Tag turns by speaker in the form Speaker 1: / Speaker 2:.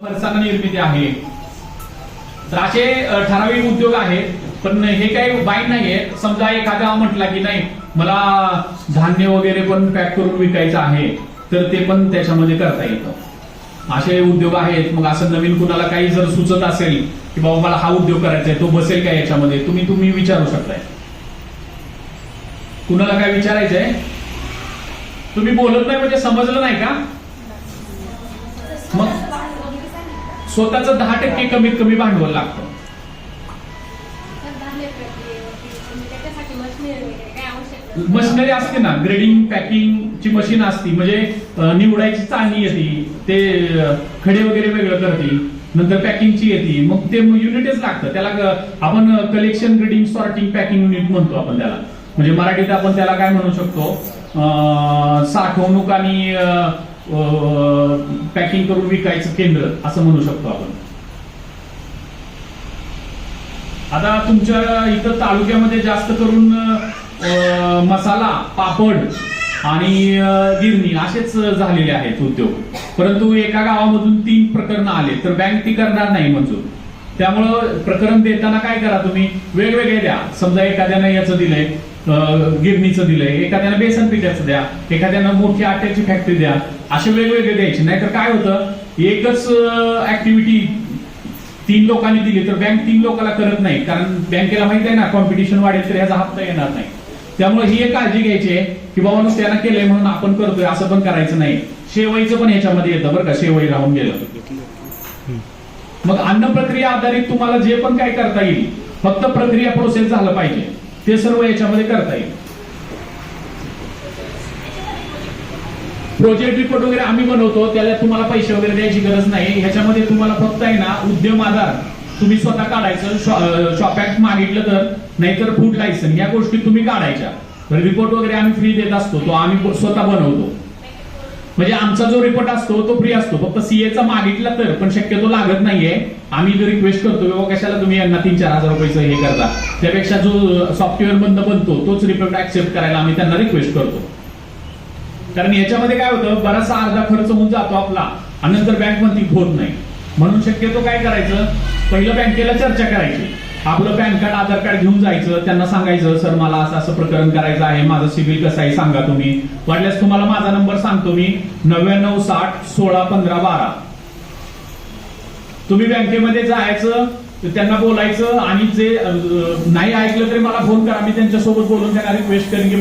Speaker 1: फरसाण निर्मिती आहे. तर असे ठराविक उद्योग आहेत. पण हे काही वाईट नाहीये. समजा एखादा म्हटला की नाही मला धान्य वगैरे पण पॅक करून विकायचं आहे, तर ते पण त्याच्यामध्ये करता येतं. असे उद्योग आहेत. मग असं नवीन कुणाला काही जर सुचत असेल की बाबा मला हा उद्योग करायचा आहे, तो बसेल का याच्यामध्ये, तुम्ही विचारू शकताय. कुणाला काय विचारायचंय? तुम्ही बोलत नाही म्हणजे समजलं नाही का? मग स्वतःचं 10% कमीत कमी भांडवल लागतं. मशिनरी असते ना, ग्रेडिंग पॅकिंगची मशीन असती, म्हणजे निवडायची चाळणी येते, ते खडे वगैरे वेगळं करते, नंतर पॅकिंगची येते, मग ते युनिटच लागतं. त्याला आपण collection, grading, sorting, packing unit म्हणतो आपण त्याला. म्हणजे मराठीत आपण त्याला काय म्हणू शकतो, साठवणूक आणि पॅकिंग करून विकायचं केंद्र असं म्हणू शकतो आपण. आता तुमच्या इथं तालुक्यामध्ये जास्त करून मसाला, पापड आणि गिरणी असेच झालेले आहेत उद्योग. परंतु एका गावामधून 3 प्रकरणं आले तर बँक ती करणार नाही मंजूर. त्यामुळं प्रकरण देताना काय करा, तुम्ही वेगवेगळे द्या. समजा एखाद्यानं याचं दिलंय, गिरणीचं दिलंय, एखाद्यानं बेसन पिठाचं द्या, एखाद्यानं मोठी आट्याची फॅक्टरी द्या, असे वेगवेगळे द्यायचे. नाहीतर काय होतं, एकच ऍक्टिव्हिटी 3 लोकांनी दिली तर बँक 3 लोकांना करत नाही. कारण बँकेला माहित आहे ना, कॉम्पिटिशन वाढेल तर ह्याचा हप्ता येणार नाही. त्यामुळे ही एक काळजी घ्यायची आहे की बाबा नुसत्यानं केलंय म्हणून आपण करतोय असं पण करायचं नाही. शेवईचं पण ह्याच्यामध्ये येतं बरं का, शेवई राहून गेलं. मग अन्न प्रक्रिया आधारित तुम्हाला जे पण काय करता येईल, फक्त प्रक्रिया प्रोसेस झालं पाहिजे, ते सर्व याच्यामध्ये करता येईल. प्रोजेक्ट रिपोर्ट वगैरे आम्ही बनवतो, त्याला तुम्हाला पैसे वगैरे द्यायची गरज नाही. ह्याच्यामध्ये तुम्हाला फक्त आहे ना, उद्यम आधार तुम्ही स्वतः काढायचं. शॉप ऍक्ट मागितलं तर, नाहीतर फूड लायसन, या गोष्टी तुम्ही काढायच्या. रिपोर्ट वगैरे आम्ही फ्री देत असतो, तो आम्ही स्वतः बनवतो. म्हणजे आमचा जो रिपोर्ट असतो तो फ्री असतो. फक्त सीएचा मागितला तर, पण शक्यतो लागत नाहीये. आम्ही जो रिक्वेस्ट करतो बाबा कशाला तुम्ही यांना 3-4 हजार रुपयाचं हे करता, त्यापेक्षा जो सॉफ्टवेअर बंद बनतो तोच रिपोर्ट ऍक्सेप्ट करायला आम्ही त्यांना रिक्वेस्ट करतो. कारण याच्यामध्ये काय होतं, बराचसा अर्धा खर्च होऊन जातो आपला आणि नंतर बँक मध्ये होत नाही. म्हणून शक्यतो काय करायचं, पहिलं बँकेला चर्चा करायची. आपलं पॅन कार्ड, आधार कार्ड घेऊन जायचं, त्यांना सांगायचं सर मला असं असं प्रकरण करायचं आहे, माझं सिबिल कसं आहे सांगा तुम्ही. वाटल्यास तुम्हाला माझा नंबर सांगतो मी, 9960161512. तुम्ही बँकेमध्ये जायचं, त्यांना बोलायचं आणि जे नाही ऐकलं तरी मला फोन करा, मी त्यांच्यासोबत बोलून त्यांना रिक्वेस्ट करेन की